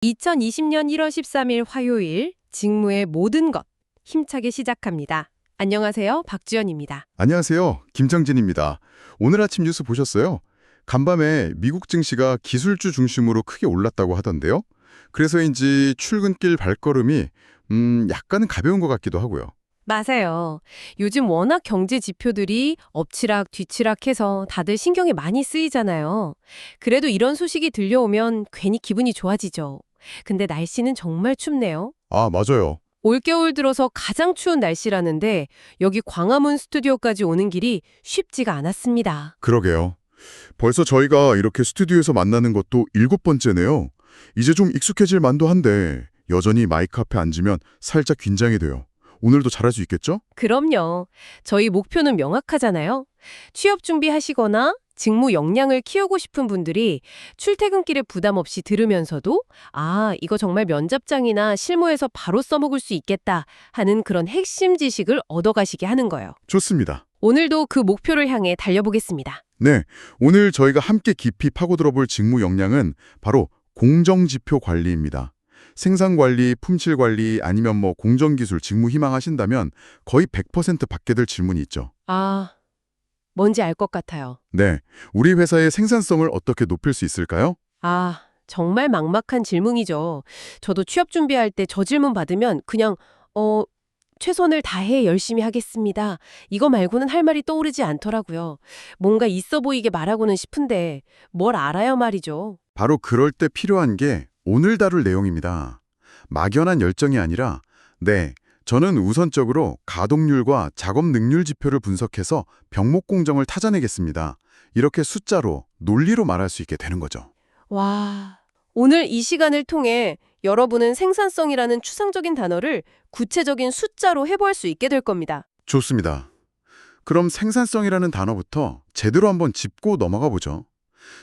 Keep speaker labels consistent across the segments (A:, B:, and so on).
A: 2020년 1월 13일 화요일 직무의 모든 것 힘차게 시작합니다. 안녕하세요. 박주연입니다.
B: 안녕하세요. 김창진입니다. 오늘 아침 뉴스 보셨어요? 간밤에 미국 증시가 기술주 중심으로 크게 올랐다고 하던데요. 그래서인지 출근길 발걸음이 약간은 가벼운 것 같기도 하고요.
A: 맞아요. 요즘 워낙 경제 지표들이 엎치락 뒤치락해서 다들 신경이 많이 쓰이잖아요. 그래도 이런 소식이 들려오면 괜히 기분이 좋아지죠. 근데 날씨는 정말 춥네요.
B: 아, 맞아요.
A: 올겨울 들어서 가장 추운 날씨라는데 여기 광화문 스튜디오까지 오는 길이 쉽지가 않았습니다.
B: 그러게요. 벌써 저희가 이렇게 스튜디오에서 만나는 것도 7번째네요. 이제 좀 익숙해질 만도 한데 여전히 마이크 앞에 앉으면 살짝 긴장이 돼요. 오늘도 잘할 수 있겠죠?
A: 그럼요. 저희 목표는 명확하잖아요. 취업 준비하시거나 직무 역량을 키우고 싶은 분들이 출퇴근길에 부담 없이 들으면서도 이거 정말 면접장이나 실무에서 바로 써먹을 수 있겠다 하는 그런 핵심 지식을 얻어가시게 하는 거예요.
B: 좋습니다. 오늘도
A: 그 목표를 향해 달려보겠습니다.
B: 네, 오늘 저희가 함께 깊이 파고들어볼 직무 역량은 바로 공정지표 관리입니다. 생산관리, 품질관리 아니면 공정기술 직무 희망하신다면 거의 100% 받게 될 질문이 있죠.
A: 뭔지 알 것 같아요.
B: 네, 우리 회사의 생산성을 어떻게 높일 수 있을까요?
A: 정말 막막한 질문이죠. 저도 취업 준비할 때 저 질문 받으면 그냥 최선을 다해 열심히 하겠습니다. 이거 말고는 할 말이 떠오르지 않더라고요. 뭔가 있어 보이게 말하고는 싶은데 뭘 알아요 말이죠.
B: 바로 그럴 때 필요한 게 오늘 다룰 내용입니다. 막연한 열정이 아니라 네, 저는 우선적으로 가동률과 작업 능률 지표를 분석해서 병목 공정을 찾아내겠습니다. 이렇게 숫자로, 논리로 말할 수 있게 되는 거죠.
A: 와, 오늘 이 시간을 통해 여러분은 생산성이라는 추상적인 단어를 구체적인 숫자로 해부할 수 있게 될 겁니다.
B: 좋습니다. 그럼 생산성이라는 단어부터 제대로 한번 짚고 넘어가 보죠.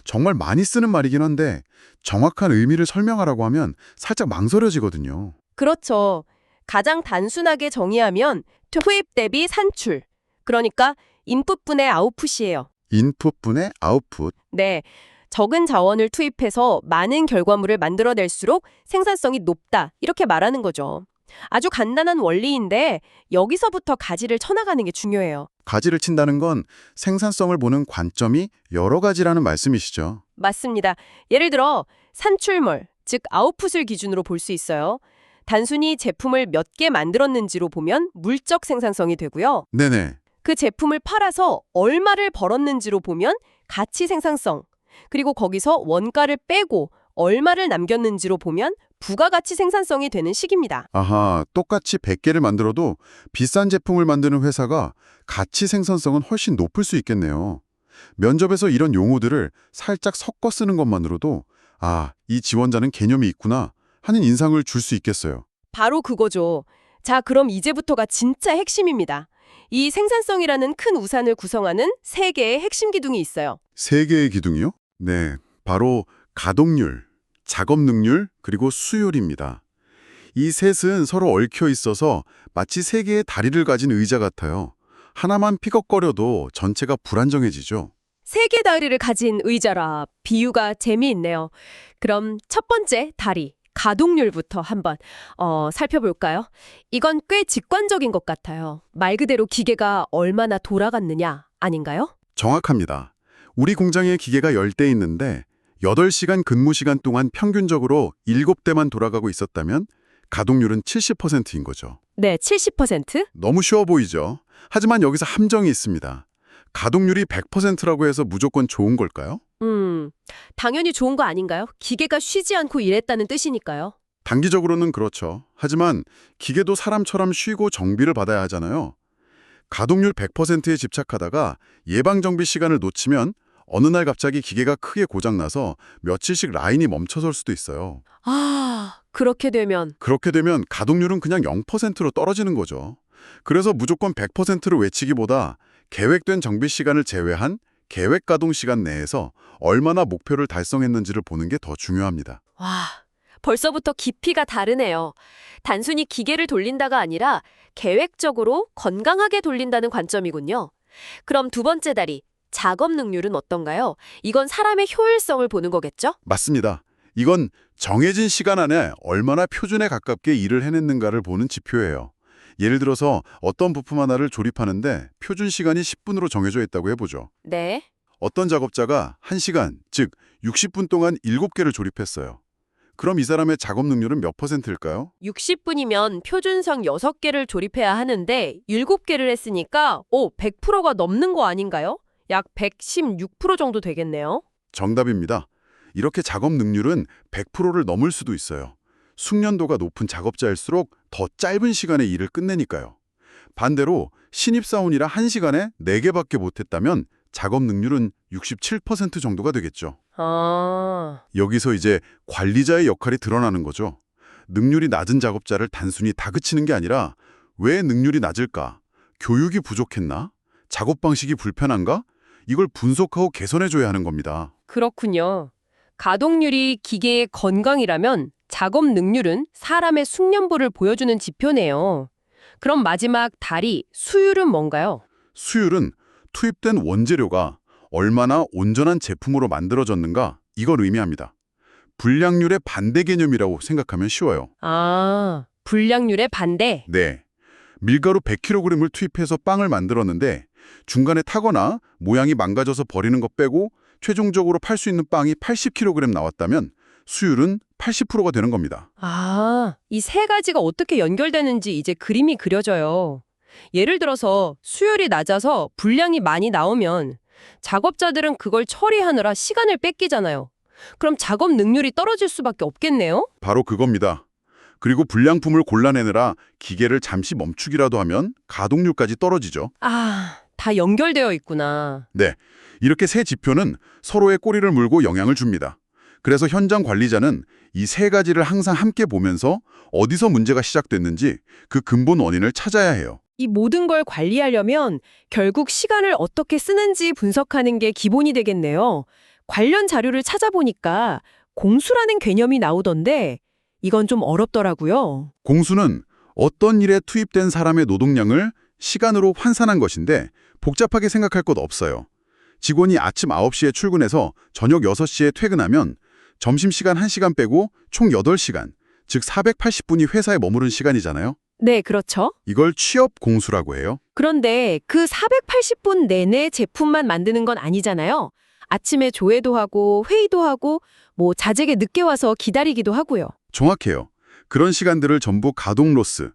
B: 정말 많이 쓰는 말이긴 한데 정확한 의미를 설명하라고 하면 살짝 망설여지거든요.
A: 그렇죠. 가장 단순하게 정의하면 투입 대비 산출. 그러니까 인풋분의 아웃풋이에요.
B: 인풋분의 아웃풋.
A: 네. 적은 자원을 투입해서 많은 결과물을 만들어낼수록 생산성이 높다. 이렇게 말하는 거죠. 아주 간단한 원리인데 여기서부터 가지를 쳐나가는 게 중요해요.
B: 가지를 친다는 건 생산성을 보는 관점이 여러 가지라는 말씀이시죠.
A: 맞습니다. 예를 들어 산출물, 즉 아웃풋을 기준으로 볼 수 있어요. 단순히 제품을 몇 개 만들었는지로 보면 물적 생산성이 되고요.
B: 네네.
A: 그 제품을 팔아서 얼마를 벌었는지로 보면 가치 생산성, 그리고 거기서 원가를 빼고 얼마를 남겼는지로 보면 부가가치 생산성이 되는 식입니다.
B: 아하, 똑같이 100개를 만들어도 비싼 제품을 만드는 회사가 가치 생산성은 훨씬 높을 수 있겠네요. 면접에서 이런 용어들을 살짝 섞어 쓰는 것만으로도 이 지원자는 개념이 있구나 하는 인상을 줄 수 있겠어요.
A: 바로 그거죠. 자, 그럼 이제부터가 진짜 핵심입니다. 이 생산성이라는 큰 우산을 구성하는 세 개의 핵심 기둥이 있어요.
B: 세 개의 기둥이요? 네, 바로 가동률, 작업 능률, 그리고 수율입니다. 이 셋은 서로 얽혀 있어서 마치 세 개의 다리를 가진 의자 같아요. 하나만 피걱거려도 전체가 불안정해지죠.
A: 세 개 다리를 가진 의자라 비유가 재미있네요. 그럼 첫 번째 다리, 가동률부터 한번 살펴볼까요? 이건 꽤 직관적인 것 같아요. 말 그대로 기계가 얼마나 돌아갔느냐 아닌가요?
B: 정확합니다. 우리 공장에 기계가 10대 있는데 8시간 근무 시간 동안 평균적으로 7대만 돌아가고 있었다면 가동률은 70%인 거죠.
A: 네, 70%?
B: 너무 쉬워 보이죠? 하지만 여기서 함정이 있습니다. 가동률이 100%라고 해서 무조건 좋은 걸까요?
A: 당연히 좋은 거 아닌가요? 기계가 쉬지 않고 일했다는 뜻이니까요.
B: 단기적으로는 그렇죠. 하지만 기계도 사람처럼 쉬고 정비를 받아야 하잖아요. 가동률 100%에 집착하다가 예방정비 시간을 놓치면 어느 날 갑자기 기계가 크게 고장나서 며칠씩 라인이 멈춰설 수도 있어요.
A: 그렇게 되면
B: 그렇게 되면 가동률은 그냥 0%로 떨어지는 거죠. 그래서 무조건 100%를 외치기보다 계획된 정비 시간을 제외한 계획 가동 시간 내에서 얼마나 목표를 달성했는지를 보는 게 더 중요합니다.
A: 벌써부터 깊이가 다르네요. 단순히 기계를 돌린다가 아니라 계획적으로 건강하게 돌린다는 관점이군요. 그럼 두 번째 다리, 작업 능률은 어떤가요? 이건 사람의 효율성을 보는 거겠죠?
B: 맞습니다. 이건 정해진 시간 안에 얼마나 표준에 가깝게 일을 해냈는가를 보는 지표예요. 예를 들어서 어떤 부품 하나를 조립하는데 표준 시간이 10분으로 정해져 있다고 해보죠.
A: 네.
B: 어떤 작업자가 1시간, 즉 60분 동안 7개를 조립했어요. 그럼 이 사람의 작업 능률은 몇 %일까요?
A: 60분이면 표준상 6개를 조립해야 하는데 7개를 했으니까 100%가 넘는 거 아닌가요? 약 116% 정도 되겠네요.
B: 정답입니다. 이렇게 작업 능률은 100%를 넘을 수도 있어요. 숙련도가 높은 작업자일수록 더 짧은 시간에 일을 끝내니까요. 반대로 신입사원이라 1시간에 4개밖에 못했다면 작업 능률은 67% 정도가 되겠죠.
A: 아,
B: 여기서 이제 관리자의 역할이 드러나는 거죠. 능률이 낮은 작업자를 단순히 다그치는 게 아니라 왜 능률이 낮을까? 교육이 부족했나? 작업 방식이 불편한가? 이걸 분석하고 개선해줘야 하는 겁니다.
A: 그렇군요. 가동률이 기계의 건강이라면 작업 능률은 사람의 숙련도를 보여주는 지표네요. 그럼 마지막 다리, 수율은 뭔가요?
B: 수율은 투입된 원재료가 얼마나 온전한 제품으로 만들어졌는가 이걸 의미합니다. 불량률의 반대 개념이라고 생각하면 쉬워요.
A: 아, 불량률의 반대.
B: 네. 밀가루 100kg을 투입해서 빵을 만들었는데 중간에 타거나 모양이 망가져서 버리는 것 빼고 최종적으로 팔 수 있는 빵이 80kg 나왔다면 수율은 80%가 되는 겁니다.
A: 아, 이 세 가지가 어떻게 연결되는지 이제 그림이 그려져요. 예를 들어서 수율이 낮아서 분량이 많이 나오면 작업자들은 그걸 처리하느라 시간을 뺏기잖아요. 그럼 작업 능률이 떨어질 수밖에 없겠네요?
B: 바로 그겁니다. 그리고 불량품을 골라내느라 기계를 잠시 멈추기라도 하면 가동률까지 떨어지죠.
A: 아, 다 연결되어 있구나.
B: 네, 이렇게 세 지표는 서로의 꼬리를 물고 영향을 줍니다. 그래서 현장 관리자는 이 세 가지를 항상 함께 보면서 어디서 문제가 시작됐는지 그 근본 원인을 찾아야 해요.
A: 이 모든 걸 관리하려면 결국 시간을 어떻게 쓰는지 분석하는 게 기본이 되겠네요. 관련 자료를 찾아보니까 공수라는 개념이 나오던데 이건 좀 어렵더라고요.
B: 공수는 어떤 일에 투입된 사람의 노동량을 시간으로 환산한 것인데 복잡하게 생각할 것 없어요. 직원이 아침 9시에 출근해서 저녁 6시에 퇴근하면 점심시간 1시간 빼고 총 8시간, 즉 480분이 회사에 머무른 시간이잖아요.
A: 네, 그렇죠.
B: 이걸 취업 공수라고 해요.
A: 그런데 그 480분 내내 제품만 만드는 건 아니잖아요. 아침에 조회도 하고 회의도 하고 뭐 자재게 늦게 와서 기다리기도 하고요.
B: 정확해요. 그런 시간들을 전부 가동 로스,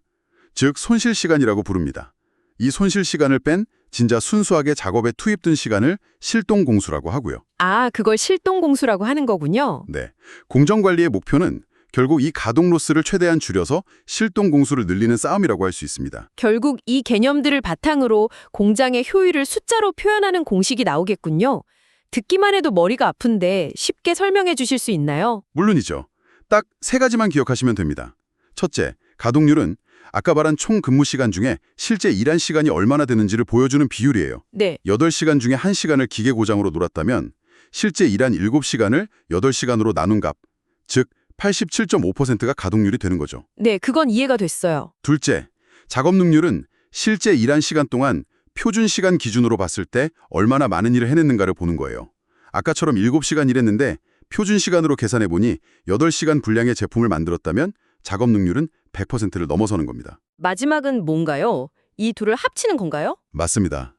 B: 즉 손실 시간이라고 부릅니다. 이 손실 시간을 뺀 진짜 순수하게 작업에 투입된 시간을 실동 공수라고 하고요.
A: 아, 그걸 실동 공수라고 하는 거군요.
B: 네, 공정관리의 목표는 결국 이 가동 로스를 최대한 줄여서 실동 공수를 늘리는 싸움이라고 할 수 있습니다.
A: 결국 이 개념들을 바탕으로 공장의 효율을 숫자로 표현하는 공식이 나오겠군요. 듣기만 해도 머리가 아픈데 쉽게 설명해 주실 수 있나요?
B: 물론이죠. 딱 세 가지만 기억하시면 됩니다. 첫째, 가동률은 아까 말한 총 근무 시간 중에 실제 일한 시간이 얼마나 되는지를 보여주는 비율이에요.
A: 네.
B: 8시간 중에 1시간을 기계 고장으로 놀았다면 실제 일한 7시간을 8시간으로 나눈 값, 즉 87.5%가 가동률이 되는 거죠.
A: 네, 그건 이해가 됐어요.
B: 둘째, 작업 능률은 실제 일한 시간 동안 표준 시간 기준으로 봤을 때 얼마나 많은 일을 해냈는가를 보는 거예요. 아까처럼 7시간 일했는데 표준 시간으로 계산해보니 8시간 분량의 제품을 만들었다면 작업 능률은 100%를 넘어서는 겁니다.
A: 마지막은 뭔가요? 이 둘을 합치는 건가요?
B: 맞습니다.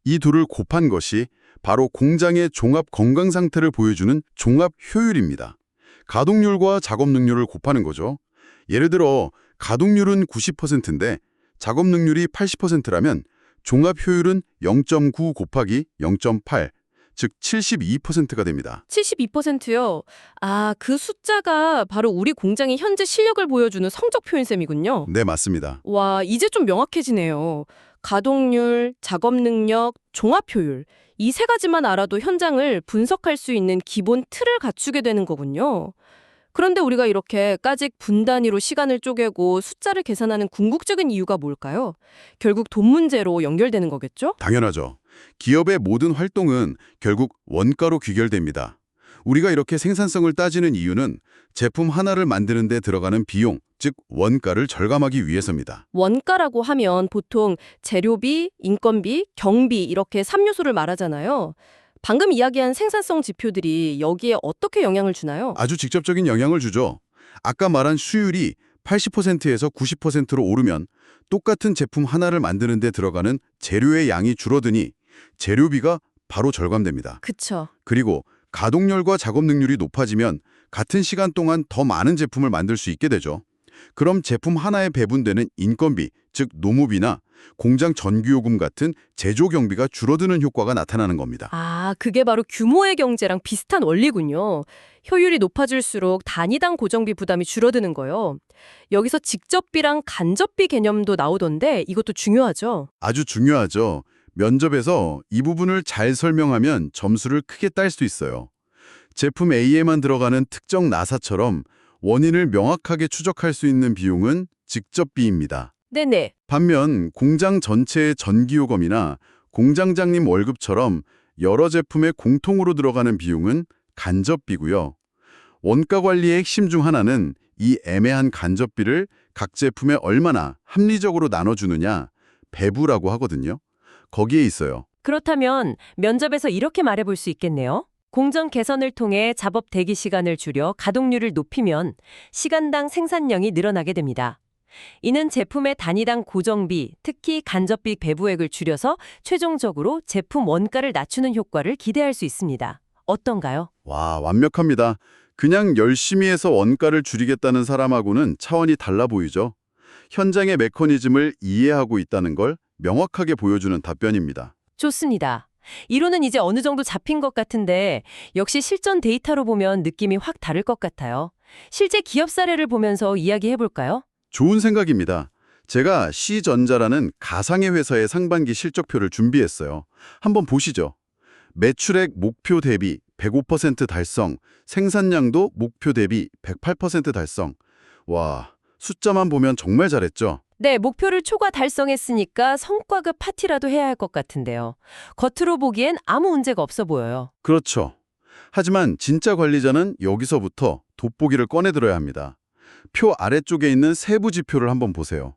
B: 이 둘을 곱한 것이 바로 공장의 종합 건강 상태를 보여주는 종합 효율입니다. 가동률과 작업 능률을 곱하는 거죠. 예를 들어 가동률은 90%인데 작업 능률이 80%라면 종합 효율은 0.9 곱하기 0.8, 즉 72%가 됩니다.
A: 72%요. 아, 그 숫자가 바로 우리 공장의 현재 실력을 보여주는 성적 표현셈이군요.
B: 네, 맞습니다.
A: 와, 이제 좀 명확해지네요. 가동률, 작업 능력, 종합 효율. 이 세 가지만 알아도 현장을 분석할 수 있는 기본 틀을 갖추게 되는 거군요. 그런데 우리가 이렇게 까직 분 단위로 시간을 쪼개고 숫자를 계산하는 궁극적인 이유가 뭘까요? 결국 돈 문제로 연결되는 거겠죠?
B: 당연하죠. 기업의 모든 활동은 결국 원가로 귀결됩니다. 우리가 이렇게 생산성을 따지는 이유는 제품 하나를 만드는 데 들어가는 비용, 즉 원가를 절감하기 위해서입니다.
A: 원가라고 하면 보통 재료비, 인건비, 경비 이렇게 3요소를 말하잖아요.
C: 방금 이야기한 생산성 지표들이 여기에 어떻게 영향을 주나요?
B: 아주 직접적인 영향을 주죠. 아까 말한 수율이 80%에서 90%로 오르면 똑같은 제품 하나를 만드는 데 들어가는 재료의 양이 줄어드니 재료비가 바로 절감됩니다.
C: 그쵸.
B: 그리고 가동률과 작업 능률이 높아지면 같은 시간 동안 더 많은 제품을 만들 수 있게 되죠. 그럼 제품 하나에 배분되는 인건비, 즉 노무비나 공장 전기요금 같은 제조 경비가 줄어드는 효과가 나타나는 겁니다.
C: 아, 그게 바로 규모의 경제랑 비슷한 원리군요. 효율이 높아질수록 단위당 고정비 부담이 줄어드는 거요. 여기서 직접비랑 간접비 개념도 나오던데 이것도 중요하죠.
B: 아주 중요하죠. 면접에서 이 부분을 잘 설명하면 점수를 크게 딸 수 있어요. 제품 A에만 들어가는 특정 나사처럼 원인을 명확하게 추적할 수 있는 비용은 직접비입니다.
C: 네네.
B: 반면 공장 전체의 전기요금이나 공장장님 월급처럼 여러 제품에 공통으로 들어가는 비용은 간접비고요. 원가 관리의 핵심 중 하나는 이 애매한 간접비를 각 제품에 얼마나 합리적으로 나눠주느냐, 배부라고 하거든요. 거기에 있어요.
A: 그렇다면 면접에서 이렇게 말해볼 수 있겠네요. 공정 개선을 통해 작업 대기 시간을 줄여 가동률을 높이면 시간당 생산량이 늘어나게 됩니다. 이는 제품의 단위당 고정비, 특히 간접비 배부액을 줄여서 최종적으로 제품 원가를 낮추는 효과를 기대할 수 있습니다. 어떤가요?
B: 와, 완벽합니다. 그냥 열심히 해서 원가를 줄이겠다는 사람하고는 차원이 달라 보이죠. 현장의 메커니즘을 이해하고 있다는 걸 명확하게 보여주는 답변입니다.
A: 좋습니다. 이론은 이제 어느 정도 잡힌 것 같은데 역시 실전 데이터로 보면 느낌이 확 다를 것 같아요. 실제 기업 사례를 보면서 이야기해 볼까요?
B: 좋은 생각입니다. 제가 C전자라는 가상의 회사의 상반기 실적표를 준비했어요. 한번 보시죠. 매출액 목표 대비 105% 달성, 생산량도 목표 대비 108% 달성. 와, 숫자만 보면 정말 잘했죠?
A: 네, 목표를 초과 달성했으니까 성과급 파티라도 해야 할 것 같은데요. 겉으로 보기엔 아무 문제가 없어 보여요.
B: 그렇죠. 하지만 진짜 관리자는 여기서부터 돋보기를 꺼내 들어야 합니다. 표 아래쪽에 있는 세부 지표를 한번 보세요.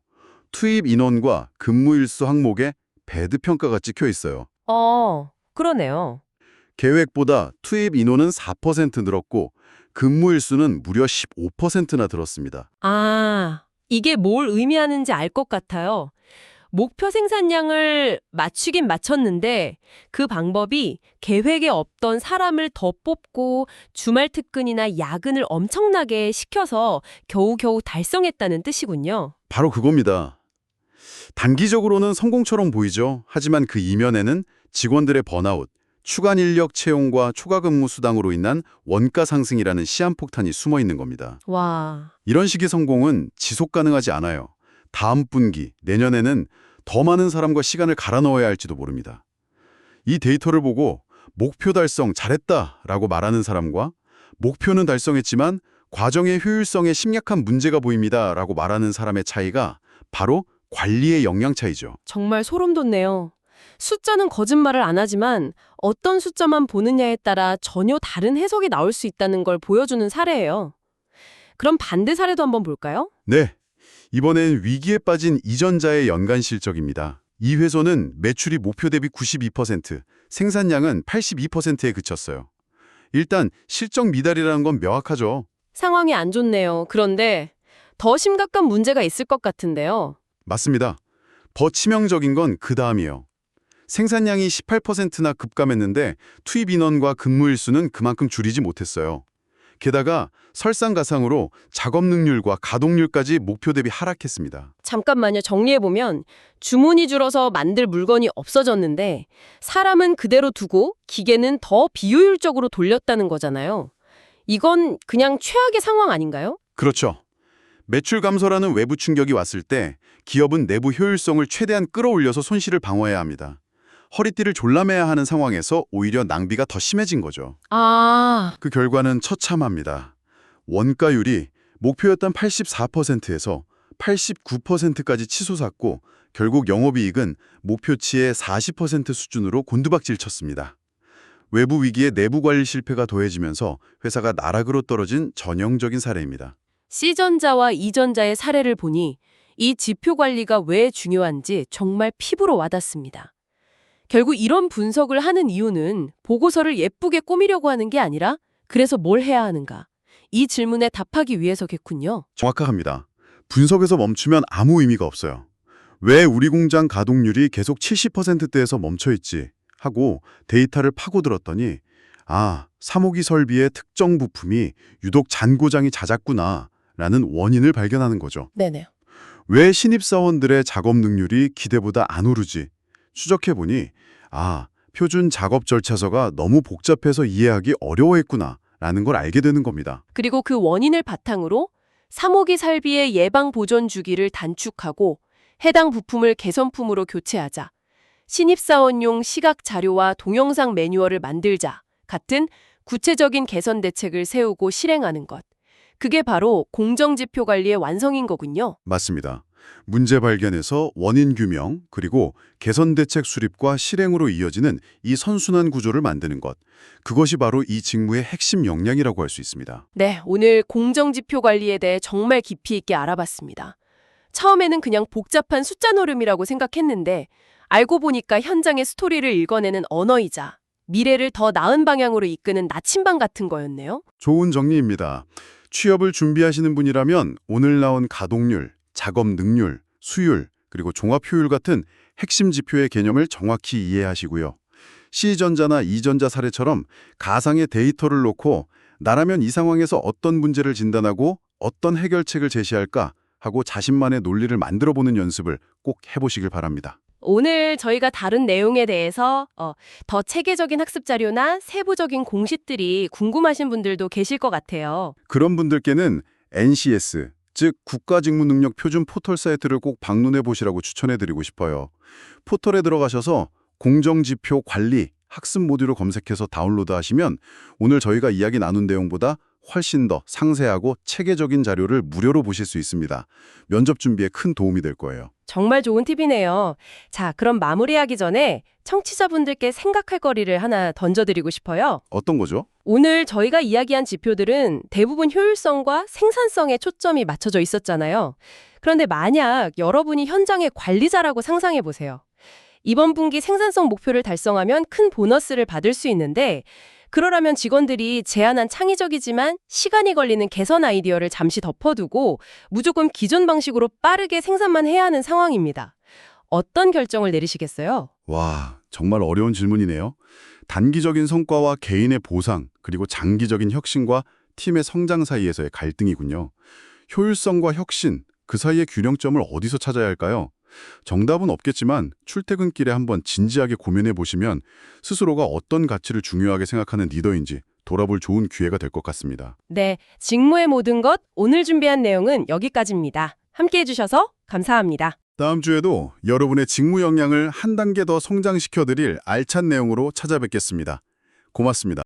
B: 투입 인원과 근무일수 항목에 배드 평가가 찍혀 있어요.
A: 그러네요.
B: 계획보다 투입 인원은 4% 늘었고 근무일수는 무려 15%나 늘었습니다.
A: 아, 이게 뭘 의미하는지 알 것 같아요. 목표 생산량을 맞추긴 맞췄는데 그 방법이 계획에 없던 사람을 더 뽑고 주말 특근이나 야근을 엄청나게 시켜서 겨우겨우 달성했다는 뜻이군요.
B: 바로 그겁니다. 단기적으로는 성공처럼 보이죠. 하지만 그 이면에는 직원들의 번아웃, 추가 인력 채용과 초과 근무 수당으로 인한 원가 상승이라는 시한폭탄이 숨어 있는 겁니다.
A: 와,
B: 이런 식의 성공은 지속 가능하지 않아요. 다음 분기, 내년에는 더 많은 사람과 시간을 갈아 넣어야 할지도 모릅니다. 이 데이터를 보고 목표 달성 잘했다라고 말하는 사람과 목표는 달성했지만 과정의 효율성에 심각한 문제가 보입니다라고 말하는 사람의 차이가 바로 관리의 역량 차이죠.
C: 정말 소름 돋네요. 숫자는 거짓말을 안 하지만 어떤 숫자만 보느냐에 따라 전혀 다른 해석이 나올 수 있다는 걸 보여주는 사례예요. 그럼 반대 사례도 한번 볼까요?
B: 네, 이번엔 위기에 빠진 이전자의 연간 실적입니다. 이 회사는 매출이 목표 대비 92%, 생산량은 82%에 그쳤어요. 일단 실적 미달이라는 건 명확하죠.
C: 상황이 안 좋네요. 그런데 더 심각한 문제가 있을 것 같은데요.
B: 맞습니다. 더 치명적인 건 그 다음이에요. 생산량이 18%나 급감했는데 투입 인원과 근무일수는 그만큼 줄이지 못했어요. 게다가 설상가상으로 작업 능률과 가동률까지 목표 대비 하락했습니다.
C: 잠깐만요. 정리해보면 주문이 줄어서 만들 물건이 없어졌는데 사람은 그대로 두고 기계는 더 비효율적으로 돌렸다는 거잖아요. 이건 그냥 최악의 상황 아닌가요?
B: 그렇죠. 매출 감소라는 외부 충격이 왔을 때 기업은 내부 효율성을 최대한 끌어올려서 손실을 방어해야 합니다. 허리띠를 졸라매야 하는 상황에서 오히려 낭비가 더 심해진 거죠.
C: 아,
B: 그 결과는 처참합니다. 원가율이 목표였던 84%에서 89%까지 치솟았고 결국 영업이익은 목표치의 40% 수준으로 곤두박질 쳤습니다. 외부 위기에 내부 관리 실패가 더해지면서 회사가 나락으로 떨어진 전형적인 사례입니다.
C: C전자와 E전자의 사례를 보니 이 지표 관리가 왜 중요한지 정말 피부로 와닿습니다.
A: 결국 이런 분석을 하는 이유는 보고서를 예쁘게 꾸미려고 하는 게 아니라 그래서 뭘 해야 하는가? 이 질문에 답하기 위해서겠군요.
B: 정확합니다. 분석에서 멈추면 아무 의미가 없어요. 왜 우리 공장 가동률이 계속 70%대에서 멈춰있지? 하고 데이터를 파고들었더니 사모기 설비의 특정 부품이 유독 잔고장이 잦았구나 라는 원인을 발견하는 거죠.
A: 네네.
B: 왜 신입사원들의 작업 능률이 기대보다 안 오르지? 추적해보니 표준 작업 절차서가 너무 복잡해서 이해하기 어려워했구나 라는 걸 알게 되는 겁니다.
A: 그리고 그 원인을 바탕으로 사모기 살비의 예방 보존 주기를 단축하고 해당 부품을 개선품으로 교체하자, 신입사원용 시각 자료와 동영상 매뉴얼을 만들자 같은 구체적인 개선 대책을 세우고 실행하는 것. 그게 바로 공정지표 관리의 완성인 거군요.
B: 맞습니다. 문제 발견에서 원인 규명, 그리고 개선 대책 수립과 실행으로 이어지는 이 선순환 구조를 만드는 것. 그것이 바로 이 직무의 핵심 역량이라고 할 수 있습니다.
A: 네, 오늘 공정지표 관리에 대해 정말 깊이 있게 알아봤습니다. 처음에는 그냥 복잡한 숫자 노름이라고 생각했는데 알고 보니까 현장의 스토리를 읽어내는 언어이자 미래를 더 나은 방향으로 이끄는 나침반 같은 거였네요.
B: 좋은 정리입니다. 취업을 준비하시는 분이라면 오늘 나온 가동률, 작업 능률, 수율, 그리고 종합 효율 같은 핵심 지표의 개념을 정확히 이해하시고요. C전자나 E전자 사례처럼 가상의 데이터를 놓고 나라면 이 상황에서 어떤 문제를 진단하고 어떤 해결책을 제시할까 하고 자신만의 논리를 만들어보는 연습을 꼭 해보시길 바랍니다.
A: 오늘 저희가 다룬 내용에 대해서 더 체계적인 학습 자료나 세부적인 공식들이 궁금하신 분들도 계실 것 같아요.
B: 그런 분들께는 NCS, 즉 국가직무능력 표준 포털 사이트를 꼭 방문해 보시라고 추천해드리고 싶어요. 포털에 들어가셔서 공정지표 관리, 학습 모듈을 검색해서 다운로드하시면 오늘 저희가 이야기 나눈 내용보다 훨씬 더 상세하고 체계적인 자료를 무료로 보실 수 있습니다. 면접 준비에 큰 도움이 될 거예요.
A: 정말 좋은 팁이네요. 자, 그럼 마무리하기 전에 청취자분들께 생각할 거리를 하나 던져드리고 싶어요.
B: 어떤 거죠?
A: 오늘 저희가 이야기한 지표들은 대부분 효율성과 생산성에 초점이 맞춰져 있었잖아요. 그런데 만약 여러분이 현장의 관리자라고 상상해 보세요. 이번 분기 생산성 목표를 달성하면 큰 보너스를 받을 수 있는데 그러려면 직원들이 제안한 창의적이지만 시간이 걸리는 개선 아이디어를 잠시 덮어두고 무조건 기존 방식으로 빠르게 생산만 해야 하는 상황입니다. 어떤 결정을 내리시겠어요?
B: 와, 정말 어려운 질문이네요. 단기적인 성과와 개인의 보상, 그리고 장기적인 혁신과 팀의 성장 사이에서의 갈등이군요. 효율성과 혁신, 그 사이의 균형점을 어디서 찾아야 할까요? 정답은 없겠지만 출퇴근길에 한번 진지하게 고민해 보시면 스스로가 어떤 가치를 중요하게 생각하는 리더인지 돌아볼 좋은 기회가 될 것 같습니다.
A: 네, 직무의 모든 것 오늘 준비한 내용은 여기까지입니다. 함께해 주셔서 감사합니다.
B: 다음 주에도 여러분의 직무 역량을 한 단계 더 성장시켜드릴 알찬 내용으로 찾아뵙겠습니다. 고맙습니다.